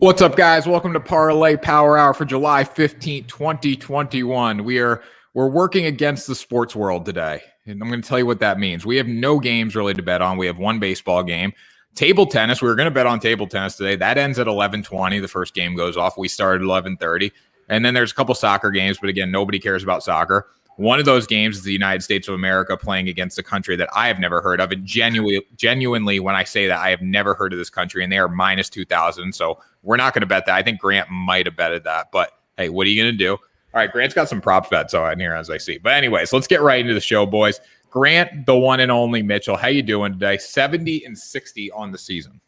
What's up, guys? Welcome to Parlay Power Hour for July 15th, 2021. We're working against the sports world today, and I'm going to tell you what that means. We have no games really to bet on. We have one baseball game. Table tennis, we were going to bet on table tennis today. That ends at 11:20. The first game goes off. We started at 11:30. And then there's a couple soccer games, but again, nobody cares about soccer. One of those games is the United States of America playing against a country that I have never heard of. And genuinely, when I say that, I have never heard of this country, and they are minus 2,000. So we're not going to bet that. I think Grant might have betted that. But, hey, what are you going to do? All right, Grant's got some props bets on here, as I see. But anyways, let's get right into the show, boys. Grant, the one and only Mitchell, how you doing today? 70-60 on the season.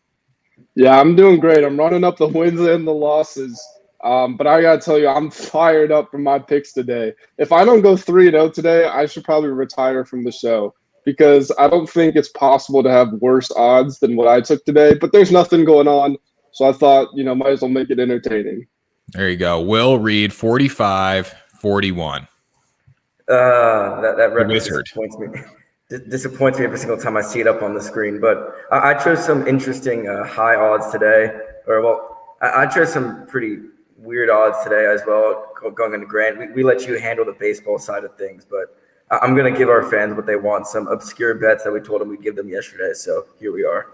Yeah, I'm doing great. I'm running up the wins and the losses. But I got to tell you, I'm fired up for my picks today. If I don't go 3-0 today, I should probably retire from the show because I don't think it's possible to have worse odds than what I took today. But there's nothing going on, so I thought, might as well make it entertaining. There you go. Will Reed, 45-41. That record disappoints me every single time I see it up on the screen. But I chose some interesting high odds today. I chose some pretty weird odds today as well, going into Grant. We let you handle the baseball side of things, but I'm going to give our fans what they want, some obscure bets that we told them we'd give them yesterday. So here we are.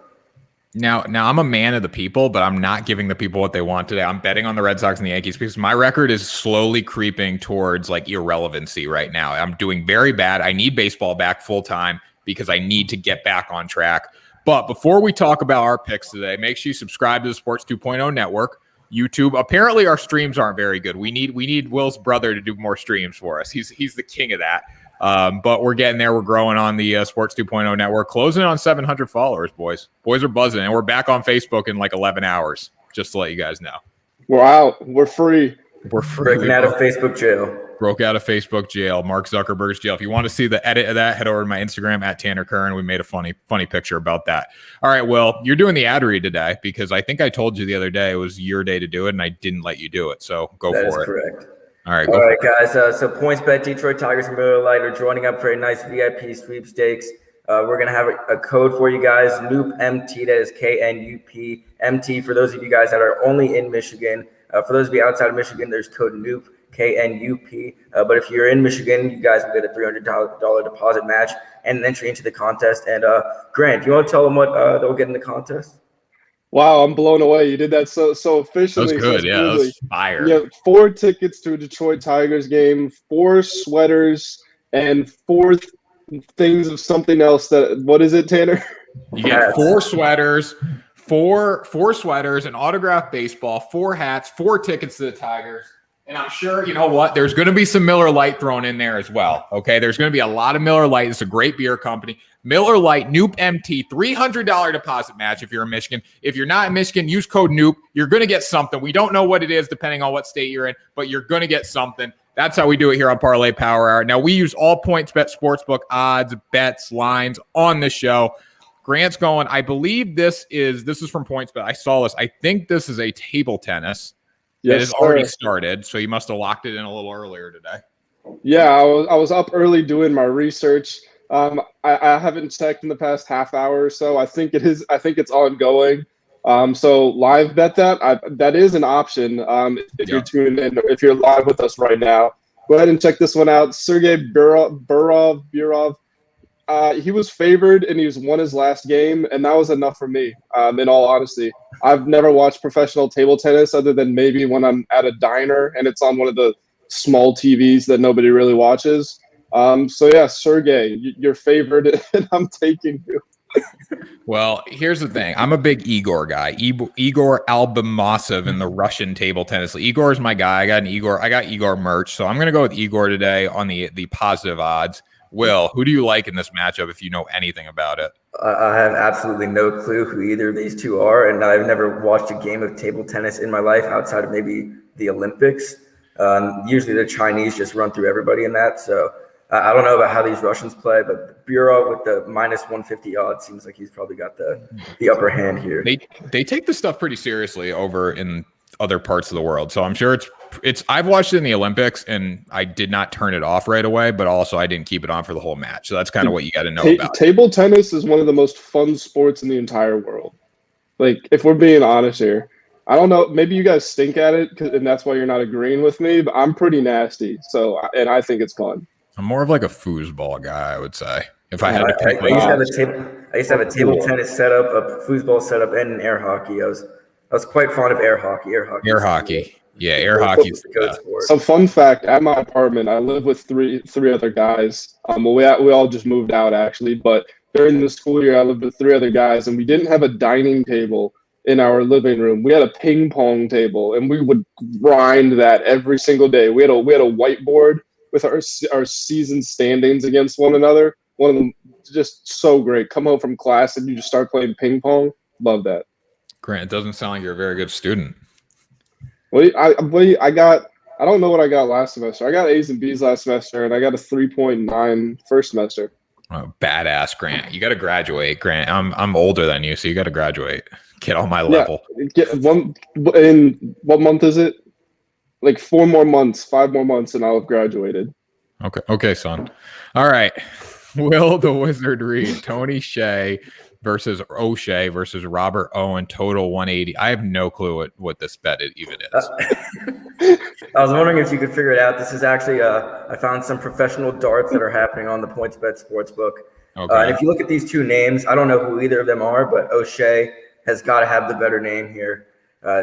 Now I'm a man of the people, but I'm not giving the people what they want today. I'm betting on the Red Sox and the Yankees because my record is slowly creeping towards like irrelevancy right now. I'm doing very bad. I need baseball back full time because I need to get back on track. But before we talk about our picks today, make sure you subscribe to the Sports 2.0 Network. YouTube. Apparently, our streams aren't very good. We need Will's brother to do more streams for us. He's the king of that. But we're getting there. We're growing on the Sports 2.0 Network, closing on 700 followers, boys. Boys are buzzing, and we're back on Facebook in like 11 hours, just to let you guys know. We're out. We're free. We're free. Breaking out of Facebook jail. Broke out of Facebook jail. Mark Zuckerberg's jail. If you want to see the edit of that, head over to my Instagram at Tanner Kern. We made a funny picture about that. All right, Will, you're doing the ad read today because I think I told you the other day it was your day to do it, and I didn't let you do it. So go for it. That is correct. All right, guys. So PointsBet, Detroit Tigers, and Miller Lite are joining up for a nice VIP sweepstakes. We're going to have a code for you guys, NOOPMT, that is KNUPMT, for those of you guys that are only in Michigan. For those of you outside of Michigan, there's code NOOP, KNUP. But if you're in Michigan, you guys will get a $300 deposit match and an entry into the contest. And Grant, do you want to tell them what they'll get in the contest? Wow, I'm blown away. You did that so officially. That was good. Yeah, that was fire. Yeah, 4 tickets to a Detroit Tigers game, 4 sweaters, and 4 things of something else. What is it, Tanner? You get 4 sweaters, four sweaters, an autographed baseball, 4 hats, 4 tickets to the Tigers. And I'm sure, you know what, there's going to be some Miller Lite thrown in there as well, okay? There's going to be a lot of Miller Lite. It's a great beer company. Miller Lite, Noop MT, $300 deposit match if you're in Michigan. If you're not in Michigan, use code Noop. You're going to get something. We don't know what it is depending on what state you're in, but you're going to get something. That's how we do it here on Parlay Power Hour. Now, we use all PointsBet Sportsbook odds, bets, lines on the show. Grant's going, I believe this is from PointsBet. I saw this. I think this is a table tennis. It has already started, so you must have locked it in a little earlier today. Yeah, I was up early doing my research. I haven't checked in the past half hour or so. I think it's ongoing. So live bet that is an option. If you're tuned in, if you're live with us right now, go ahead and check this one out. Sergey Burov. He was favored and he's won his last game, and that was enough for me. In all honesty, I've never watched professional table tennis other than maybe when I'm at a diner and it's on one of the small TVs that nobody really watches. So yeah, Sergey, you're favored, and I'm taking you. Well, here's the thing. I'm a big Igor guy. Igor Albamasov in the Russian table tennis league. Igor is my guy. I got Igor merch, so I'm going to go with Igor today on the positive odds. Will, who do you like in this matchup if you know anything about it? I have absolutely no clue who either of these two are, and I've never watched a game of table tennis in my life outside of maybe the Olympics. Usually the Chinese just run through everybody in that, so I don't know about how these Russians play, but Burov with the minus 150 odds seems like he's probably got the upper hand here. They take this stuff pretty seriously over in other parts of the world, so I'm sure it's I've watched it in the Olympics and I did not turn it off right away, but also I didn't keep it on for the whole match. So that's kind of what you got to know about. Table tennis is one of the most fun sports in the entire world. Like, if we're being honest here, I don't know. Maybe you guys stink at it, and that's why you're not agreeing with me. But I'm pretty nasty. So, and I think it's fun. I'm more of like a foosball guy, I would say. If I had to I pick, used to have a table tennis setup, a foosball setup, and an air hockey. I was quite fond of air hockey. Air hockey. Yeah, air hockey is the best. So, fun fact: at my apartment, I live with three other guys. We all just moved out actually, but during the school year, I lived with 3 other guys, and we didn't have a dining table in our living room. We had a ping pong table, and we would grind that every single day. We had a whiteboard with our season standings against one another. One of them just so great. Come home from class and you just start playing ping pong. Love that. Grant, it doesn't sound like you're a very good student. I don't know what I got last semester. I got A's and B's last semester, and I got a 3.9 first semester. Oh, badass, Grant. You got to graduate, Grant. I'm older than you, so you got to graduate. Get on my level. In what month is it? Like 5 more months, and I'll have graduated. Okay, son. All right. Will the Wizard read Tony Shea versus O'Shea versus Robert Owen, total 180? I have no clue what this bet even is. I was wondering if you could figure it out. This is actually I found some professional darts that are happening on the PointsBet Sportsbook. Okay. And if you look at these 2 names, I don't know who either of them are, but O'Shea has got to have the better name here.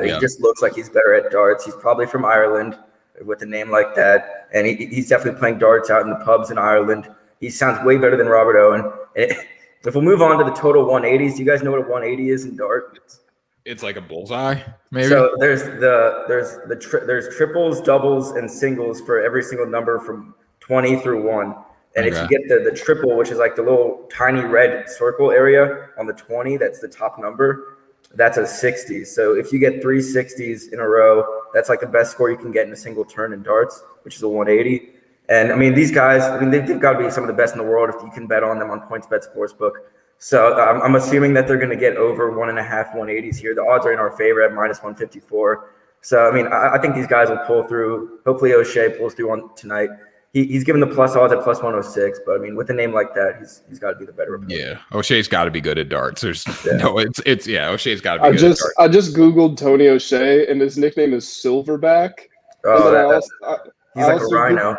He just looks like he's better at darts. He's probably from Ireland with a name like that, and he's definitely playing darts out in the pubs in Ireland. He sounds way better than Robert Owen. If we'll move on to the total 180s, do you guys know what a 180 is in darts? It's like a bullseye, maybe. So there's triples, doubles, and singles for every single number from 20 through 1. And if you get the triple, which is like the little tiny red circle area on the 20, that's the top number. That's a 60. So if you get 3 60s in a row, that's like the best score you can get in a single turn in darts, which is a 180. And I mean, these guys, they've got to be some of the best in the world if you can bet on them on PointsBet Sportsbook. So I'm assuming that they're going to get over 1.5 180s here. The odds are in our favor at -154. So, I mean, I think these guys will pull through. Hopefully O'Shea pulls through on tonight. He's given the plus odds at +106, but I mean, with a name like that, he's got to be the better opponent. Yeah, O'Shea's got to be good at darts. O'Shea's got to be good at darts. I just Googled Tony O'Shea, and his nickname is Silverback. He's like a rhino.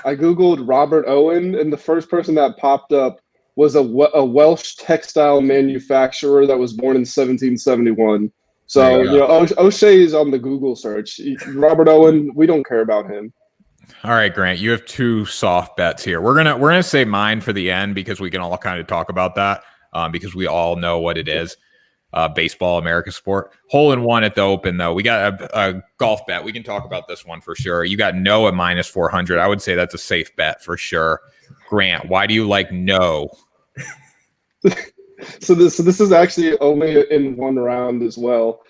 I Googled Robert Owen, and the first person that popped up was a Welsh textile manufacturer that was born in 1771. So, O'Shea is on the Google search. Robert Owen, we don't care about him. All right, Grant, you have 2 soft bets here. We're gonna say mine for the end because we can all kind of talk about that because we all know what it is. Baseball, America's sport. Hole in one at the Open, though. We got a golf bet. We can talk about this one for sure. You got no at -400. I would say that's a safe bet for sure. Grant, why do you like no? So this is actually only in one round as well,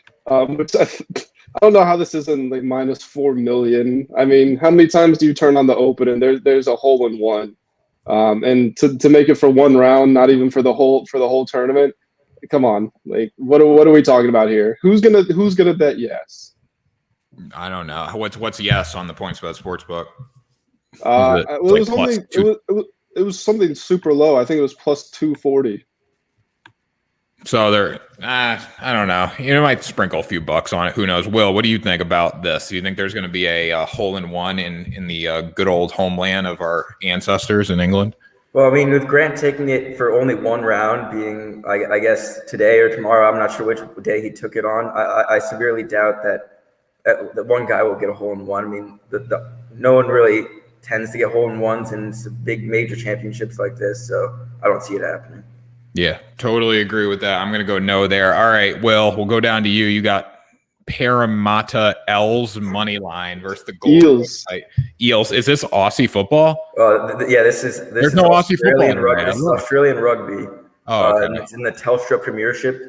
which I don't know how this isn't like -4 million. I mean, how many times do you turn on the Open and there's a hole in one, and to make it for one round, not even for the whole tournament. Come on, like what are we talking about here? Who's gonna bet yes? I don't know. What's yes on the PointsBet Sportsbook? It was something super low. I think it was +240. So I don't know. You might sprinkle a few bucks on it. Who knows? Will, what do you think about this? Do you think there's going to be a hole in one in the good old homeland of our ancestors in England? Well, I mean, with Grant taking it for only one round, being I guess today or tomorrow, I'm not sure which day he took it on. I severely doubt that one guy will get a hole in one. I mean, no one really tends to get hole in ones in big major championships like this, so I don't see it happening. Yeah, totally agree with that. I'm going to go no there. All right, Will, we'll go down to you. You got Parramatta L's money line versus the Eels. Eels. Is this Aussie football? This is. There's no Aussie football. This is Australian rugby. Oh, okay. It's in the Telstra Premiership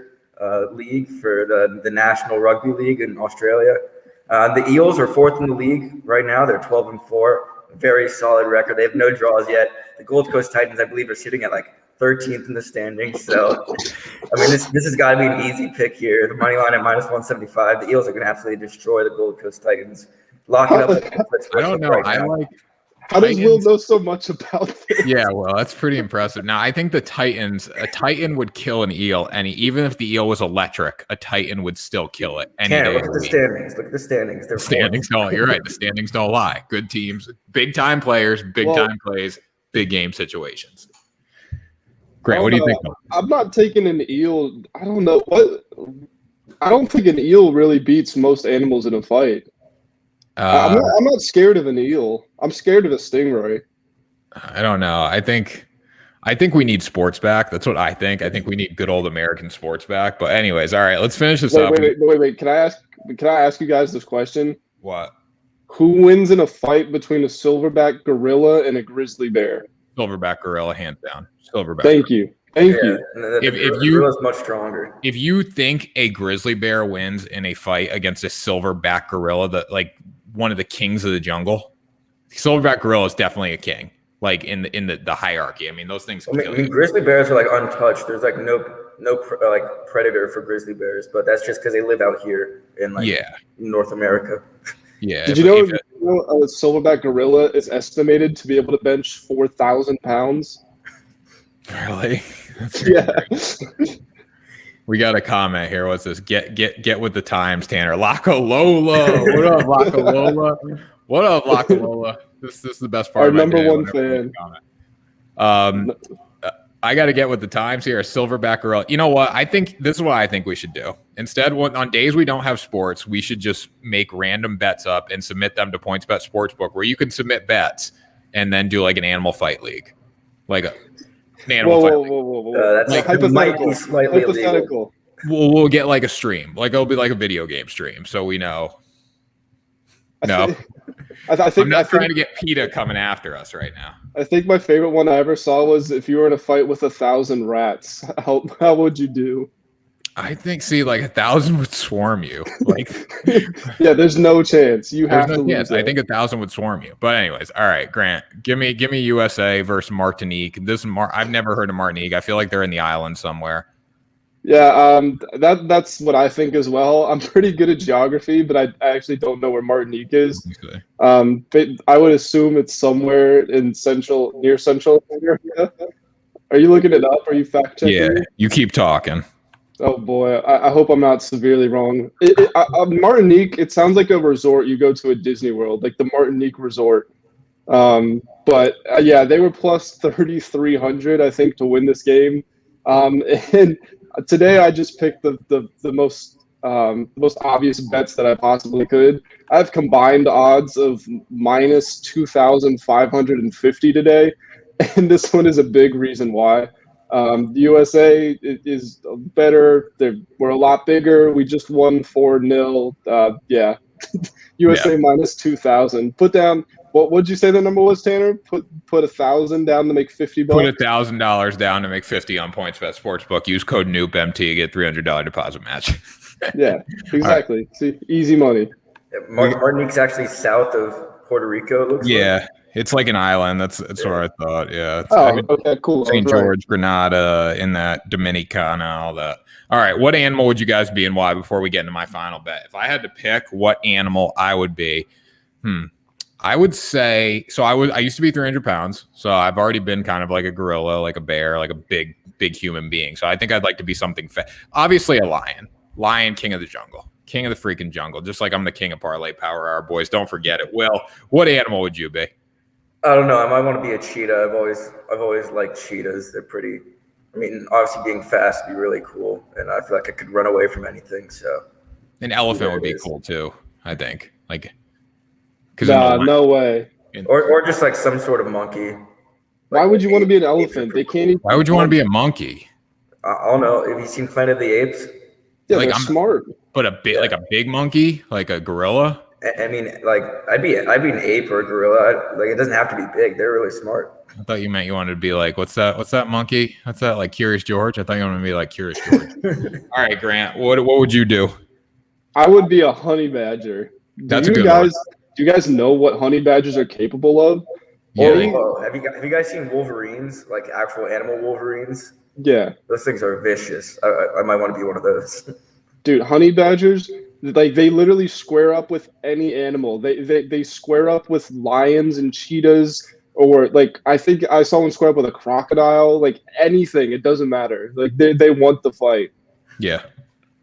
League for the National Rugby League in Australia. The Eels are 4th in the league right now. They're 12-4. Very solid record. They have no draws yet. The Gold Coast Titans, I believe, are sitting at like 13th in the standings. So, I mean, this has got to be an easy pick here. The money line at -175. The Eels are going to absolutely destroy the Gold Coast Titans. Lock it up. I don't know. How does Will know so much about this? Yeah, well, that's pretty impressive. Now, I think a Titan would kill an eel, and even if the eel was electric, a Titan would still kill it. Look at the standings. Look at the standings. The standings don't. You're right. The standings don't lie. Good teams, big time players, big time plays, big game situations. Grant, what do you think? I'm not taking an eel. I don't know what. I don't think an eel really beats most animals in a fight. I'm not scared of an eel. I'm scared of a stingray. I don't know. I think we need sports back. That's what I think. I think we need good old American sports back. But anyways, all right, let's finish this up. Wait. Can I ask you guys this question? What? Who wins in a fight between a silverback gorilla and a grizzly bear? Silverback gorilla, hands down. Silverback. Thank you. If you gorilla's much stronger. If you think a grizzly bear wins in a fight against a silverback gorilla, that like one of the kings of the jungle, silverback gorilla is definitely a king. Like in the hierarchy. I mean, those things. I mean, grizzly bears are like untouched. There's like no like predator for grizzly bears, but that's just because they live out here in North America. Yeah. Did you know a silverback gorilla is estimated to be able to bench 4,000 pounds? Really? Yeah. We got a comment here. What's this? Get with the times, Tanner. Loco Lola. What up, Loco Lola? What up, Loco Lola? This is the best part. Our number one fan. I got to get with the times here. A silverback gorilla. You know what? I think this is what I think we should do. Instead, on days we don't have sports, we should just make random bets up and submit them to PointsBet Sportsbook, where you can submit bets and then do like an animal fight league, like an animal fight league. Whoa. That's like hypothetical. We'll get like a stream, like it'll be like a video game stream, so we know. No. I'm not trying to get PETA coming after us right now. I think my favorite one I ever saw was if you were in a fight with 1,000 rats, how would you do? I think, like 1,000 would swarm you. Like, yeah, there's no chance. You have to lose. I think 1,000 would swarm you. But anyways, all right, Grant, give me USA versus Martinique. I've never heard of Martinique. I feel like they're in the island somewhere. Yeah, that's what I think as well. I'm pretty good at geography, but I actually don't know where Martinique is. But I would assume it's somewhere in near central America. Are you looking it up? Are you fact checking? Yeah, you keep talking. Oh boy, I hope I'm not severely wrong. Martinique, it sounds like a resort you go to at Disney World, like the Martinique Resort. But yeah, they were plus 3,300, I think, to win this game. And today I just picked the most obvious bets that I possibly could. I have combined odds of minus 2,550 today, and this one is a big reason why. The USA is better. We're a lot bigger. We just won 4-0. Yeah, USA minus 2,000. Put down. What'd you say the number was, Tanner? Put 1,000 down to make $50. Put $1,000 down to make 50 on PointsBet Sportsbook. Use code NOOPMT, get $300 deposit match. Yeah, exactly. Right. See, easy money. Yeah, Martinique's actually south of Puerto Rico. It looks like. It's like an island. That's what I thought. Yeah. Okay, cool. St. George, Grenada, in that Dominicana, all that. All right. What animal would you guys be and why before we get into my final bet? If I had to pick what animal I would be, I would say, I used to be 300 pounds. So I've already been kind of like a gorilla, like a bear, like a big human being. So I think I'd like to be something obviously a lion, king of the jungle, king of the freaking jungle. Just like I'm the king of Parlay Power Hour, boys. Don't forget it. Will, what animal would you be? I don't know. I might want to be a cheetah. I've always liked cheetahs. They're pretty. I mean, obviously being fast would be really cool, and I feel like I could run away from anything. So an elephant would be cool too. I think no way. Or just like some sort of monkey. Why would you want to be an elephant? They can't. Why would you want to be a monkey? I don't know. Have you seen Planet of the Apes? Yeah, they're smart. But like a big monkey, like a gorilla. I mean, like I'd be an ape or a gorilla. Like it doesn't have to be big. They're really smart. I thought you meant you wanted to be like, what's that monkey? What's that, like Curious George? I thought you wanted to be like Curious George. All right, Grant, what would you do? I would be a honey badger. That's a good one. Do you guys know what honey badgers are capable of? Yeah. Have you guys seen Wolverines? Like actual animal Wolverines? Yeah. Those things are vicious. I might want to be one of those. Dude, honey badgers, Like they literally square up with any animal. They square up with lions and cheetahs, or like I think I saw one square up with a crocodile. Like anything, it doesn't matter. Like they want the fight. Yeah.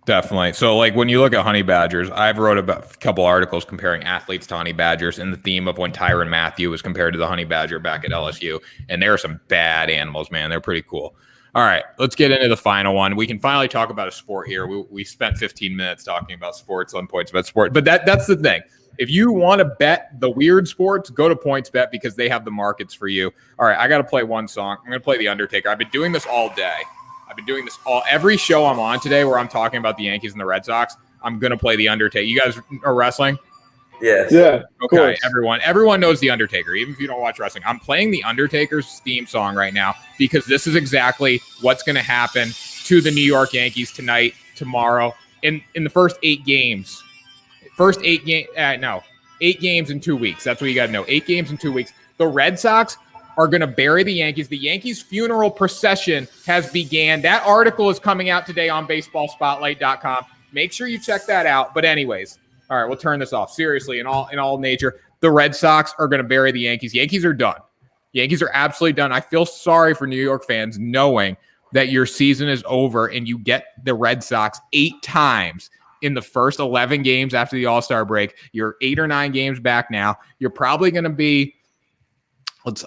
Definitely. So, like, when you look at honey badgers, I've wrote about a couple articles comparing athletes to honey badgers and the theme of when Tyrann Mathieu was compared to the honey badger back at LSU. And there are some bad animals, man. They're pretty cool. All right, let's get into the final one. We can finally talk about a sport here. We spent 15 minutes talking about sports on PointsBet Sport, but that's the thing. If you want to bet the weird sports, go to PointsBet because they have the markets for you. All right, I got to play one song. I'm going to play The Undertaker. I've been doing this all day. I've been doing this every show I'm on today where I'm talking about the Yankees and the Red Sox. I'm going to play The Undertaker. You guys are wrestling? Yes. Yeah. Okay, everyone knows The Undertaker, even if you don't watch wrestling. I'm playing The Undertaker's theme song right now because this is exactly what's going to happen to the New York Yankees tonight, tomorrow, in the first 8 games. 8 games in 2 weeks. That's what you got to know. 8 games in 2 weeks. The Red Sox are going to bury the Yankees. The Yankees funeral procession has began. That article is coming out today on baseballspotlight.com. Make sure you check that out. But anyways, all right, we'll turn this off. Seriously, in all nature, the Red Sox are going to bury the Yankees. Yankees are done. Yankees are absolutely done. I feel sorry for New York fans knowing that your season is over and you get the Red Sox 8 times in the first 11 games after the All-Star break. You're 8 or 9 games back now. You're probably going to be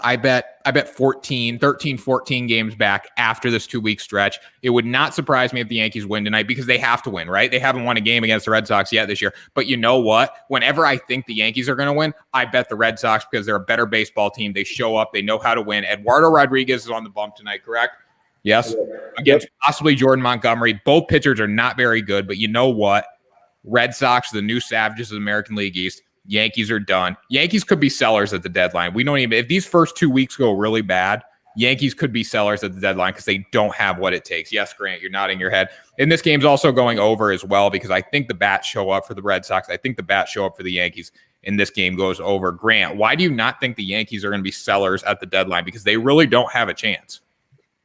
I bet 13, 14 games back after this 2-week stretch. It would not surprise me if the Yankees win tonight because they have to win, right? They haven't won a game against the Red Sox yet this year. But you know what? Whenever I think the Yankees are going to win, I bet the Red Sox because they're a better baseball team. They show up. They know how to win. Eduardo Rodriguez is on the bump tonight, correct? Yes. Against possibly Jordan Montgomery. Both pitchers are not very good, but you know what? Red Sox, the new savages of the American League East. Yankees are done. Yankees could be sellers at the deadline. We don't even, if these first 2 weeks go really bad, Yankees could be sellers at the deadline because they don't have what it takes. Yes, Grant, you're nodding your head. And this game's also going over as well because I think the bats show up for the Red Sox. I think the bats show up for the Yankees, and this game goes over. Grant, why do you not think the Yankees are going to be sellers at the deadline? Because they really don't have a chance.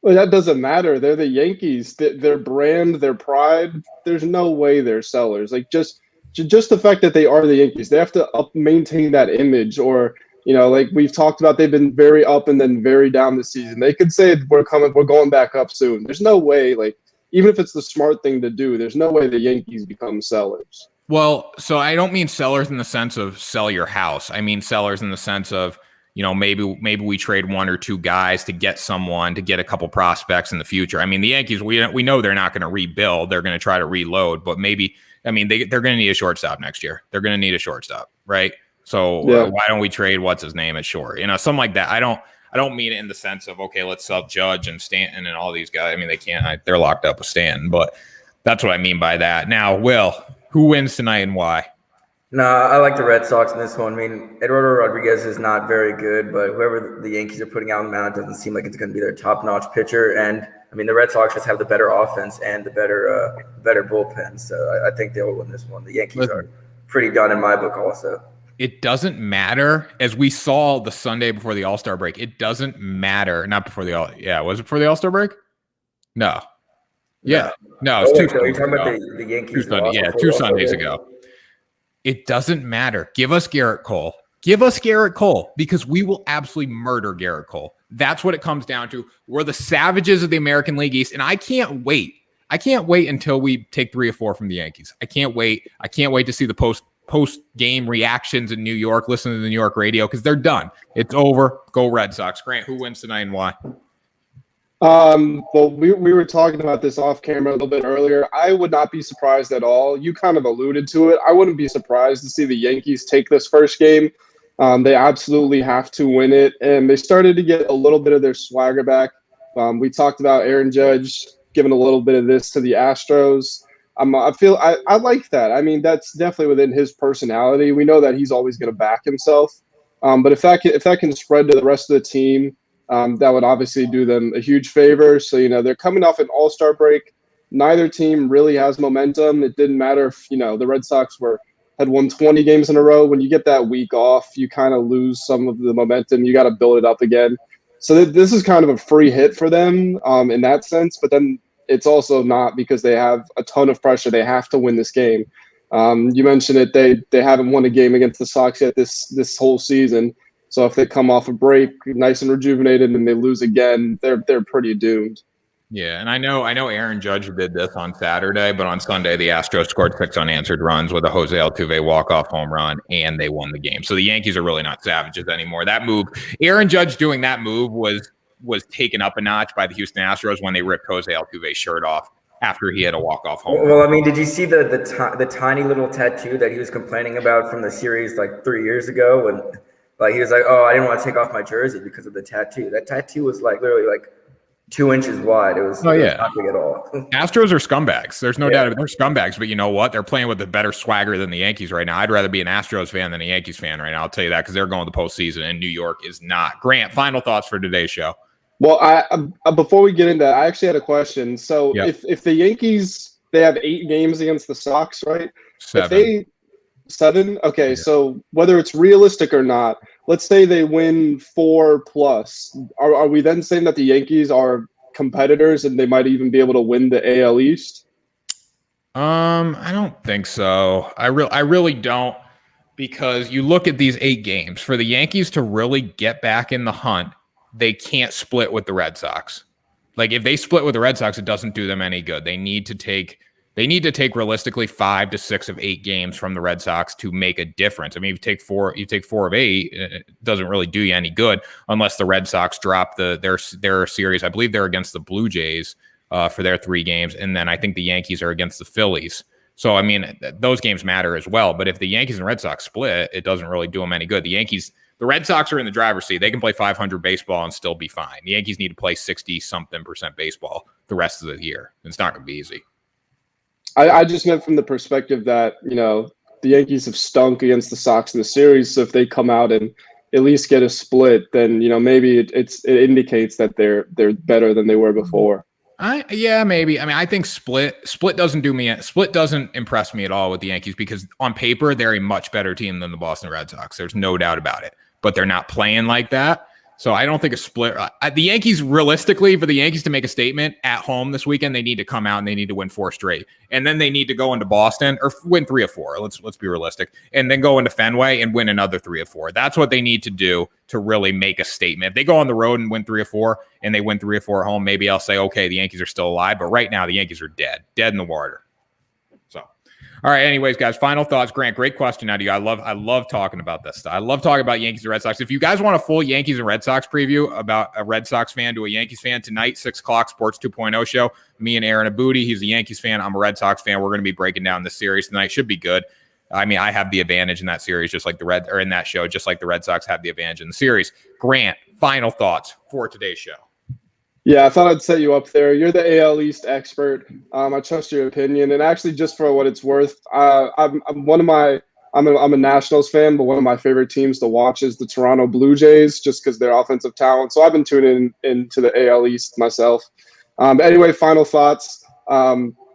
Well, that doesn't matter. They're the Yankees. Their brand, their pride. There's no way they're sellers. Like just the fact that they are the Yankees, they have to maintain that image. Or like we've talked about, they've been very up and then very down this season. They could say we're going back up soon. There's no way. Like even if it's the smart thing to do, there's no way the Yankees become sellers. Well, so I don't mean sellers in the sense of sell your house. I mean sellers in the sense of maybe we trade 1 or 2 guys to get someone, to get a couple prospects in the future. I mean, the Yankees, we know they're not going to rebuild. They're going to try to reload, but maybe, they're going to need a shortstop next year. They're going to need a shortstop, right? So why don't we trade what's his name at short? Something like that. I don't mean it in the sense of, okay, let's sell Judge and Stanton and all these guys. I mean, they can't. They're locked up with Stanton, but that's what I mean by that. Now, Will, who wins tonight and why? No, I like the Red Sox in this one. I mean, Eduardo Rodriguez is not very good, but whoever the Yankees are putting out on the mound doesn't seem like it's going to be their top-notch pitcher. And I mean, the Red Sox just have the better offense and the better bullpen. So I think they'll win this one. The Yankees are pretty done in my book also. It doesn't matter, as we saw the Sunday before the All-Star break. It doesn't matter. Not before the was it before the All-Star break? No. Yeah. No, it's 2 Sundays ago. You're talking about the Yankees. 2 Sundays, 2 Sundays ago. It doesn't matter. Give us Garrett Cole. Give us Garrett Cole because we will absolutely murder Garrett Cole. That's what it comes down to. We're the savages of the American League East, and I can't wait. I can't wait until we take 3 or 4 from the Yankees. I can't wait. I can't wait to see the post-game reactions in New York, listen to the New York radio because they're done. It's over. Go Red Sox. Grant, who wins tonight and why? Well, we were talking about this off camera a little bit earlier. I would not be surprised at all. You kind of alluded to it. I wouldn't be surprised to see the Yankees take this first game. They absolutely have to win it, and they started to get a little bit of their swagger back. We talked about Aaron Judge giving a little bit of this to the Astros. I like that. I mean, that's definitely within his personality. We know that he's always going to back himself. But if that can spread to the rest of the team, that would obviously do them a huge favor. So, they're coming off an All-Star break. Neither team really has momentum. It didn't matter if, the Red Sox had won 20 games in a row. When you get that week off, you kind of lose some of the momentum. You got to build it up again. So this is kind of a free hit for them in that sense. But then it's also not because they have a ton of pressure. They have to win this game. You mentioned it; they haven't won a game against the Sox yet this whole season. So if they come off a break, nice and rejuvenated, and they lose again, they're pretty doomed. Yeah, and I know Aaron Judge did this on Saturday, but on Sunday the Astros scored 6 unanswered runs with a Jose Altuve walk-off home run, and they won the game. So the Yankees are really not savages anymore. That move, Aaron Judge doing that move was taken up a notch by the Houston Astros when they ripped Jose Altuve's shirt off after he had a walk-off home run. Well, I mean, did you see the tiny little tattoo that he was complaining about from the series like 3 years ago when like he was like, "Oh, I didn't want to take off my jersey because of the tattoo." That tattoo was like literally like 2 inches wide. It was not big at all. Astros are scumbags. There's no doubt they're scumbags, but you know what? They're playing with a better swagger than the Yankees right now. I'd rather be an Astros fan than a Yankees fan right now. I'll tell you that because they're going to the postseason and New York is not. Grant, final thoughts for today's show. Well, I before we get into that, I actually had a question. So if the Yankees, they have 8 games against the Sox, right? 7. 7? Okay, so whether it's realistic or not, let's say they win 4+. Are we then saying that the Yankees are competitors and they might even be able to win the AL East? I don't think so. I really don't, because you look at these 8 games for the Yankees to really get back in the hunt. They can't split with the Red Sox. Like if they split with the Red Sox, it doesn't do them any good. They need to take realistically 5 to 6 of 8 games from the Red Sox to make a difference. I mean, if you take 4 of 8, it doesn't really do you any good unless the Red Sox drop their series. I believe they're against the Blue Jays for their 3 games, and then I think the Yankees are against the Phillies. So I mean, those games matter as well. But if the Yankees and Red Sox split, it doesn't really do them any good. The Red Sox are in the driver's seat. They can play 500 baseball and still be fine. The Yankees need to play 60-something% baseball the rest of the year. It's not going to be easy. I just meant from the perspective that, the Yankees have stunk against the Sox in the series. So if they come out and at least get a split, then, maybe it indicates that they're better than they were before. Maybe. I mean, I think split doesn't impress me at all with the Yankees because on paper, they're a much better team than the Boston Red Sox. There's no doubt about it, but they're not playing like that. So I don't think a split. The Yankees, realistically, for the Yankees to make a statement at home this weekend, they need to come out and they need to win 4 straight, and then they need to go into Boston or win 3 of 4. Let's be realistic, and then go into Fenway and win another 3 of 4. That's what they need to do to really make a statement. If they go on the road and win 3 of 4, and they win 3 of 4 at home, maybe I'll say, okay, the Yankees are still alive. But right now, the Yankees are dead in the water. All right. Anyways, guys, final thoughts. Grant, great question out of you. I love talking about this stuff. I love talking about Yankees and Red Sox. If you guys want a full Yankees and Red Sox preview about a Red Sox fan to a Yankees fan tonight, 6 o'clock Sports 2.0 show. Me and Aaron Abudi. He's a Yankees fan. I'm a Red Sox fan. We're going to be breaking down this series tonight. Should be good. I mean, I have the advantage in that series, in that show, just like the Red Sox have the advantage in the series. Grant, final thoughts for today's show. Yeah, I thought I'd set you up there. You're the AL East expert. I trust your opinion, and actually, just for what it's worth, I'm a Nationals fan, but one of my favorite teams to watch is the Toronto Blue Jays, just because their offensive talent. So I've been tuning into the AL East myself. Anyway, final thoughts.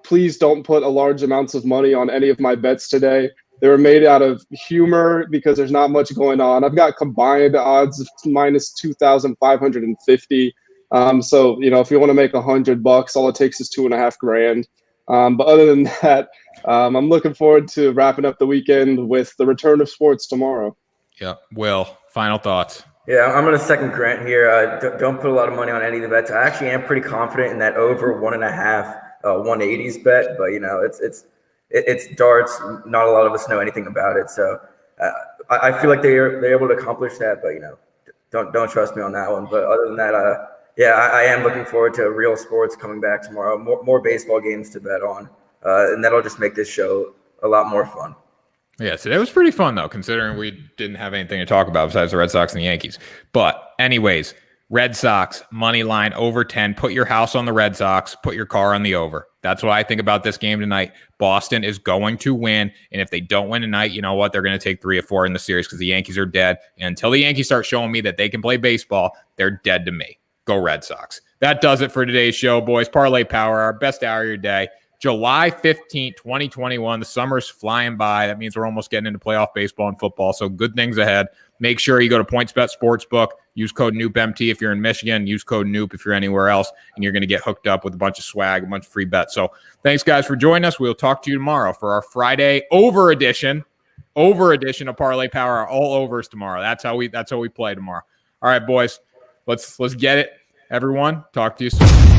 Please don't put a large amounts of money on any of my bets today. They were made out of humor because there's not much going on. I've got combined odds of minus 2,550. So, if you want to make $100, all it takes is $2,500. But other than that, I'm looking forward to wrapping up the weekend with the return of sports tomorrow. Yeah. Will, final thoughts. Yeah, I'm going to second Grant here. Don't put a lot of money on any of the bets. I actually am pretty confident in that over 1.5 180s bet, but it's darts. Not a lot of us know anything about it. So I feel like they're able to accomplish that, but don't trust me on that one. But other than that, yeah, I am looking forward to real sports coming back tomorrow. More baseball games to bet on, and that'll just make this show a lot more fun. Yeah, today was pretty fun, though, considering we didn't have anything to talk about besides the Red Sox and the Yankees. But anyways, Red Sox, money line, over 10. Put your house on the Red Sox. Put your car on the over. That's what I think about this game tonight. Boston is going to win, and if they don't win tonight, you know what? They're going to take 3 or 4 in the series because the Yankees are dead. And until the Yankees start showing me that they can play baseball, they're dead to me. Go Red Sox. That does it for today's show, boys. Parlay Power Hour, best hour of your day. July 15th, 2021. The summer's flying by. That means we're almost getting into playoff baseball and football, so good things ahead. Make sure you go to PointsBet Sportsbook, use code NoopMT if you're in Michigan, use code Noop if you're anywhere else, and you're going to get hooked up with a bunch of swag, a bunch of free bets. So thanks, guys, for joining us. We'll talk to you tomorrow for our Friday over edition of Parlay Power. All overs tomorrow. That's how we play tomorrow. All right, boys, let's get it. Everyone, talk to you soon.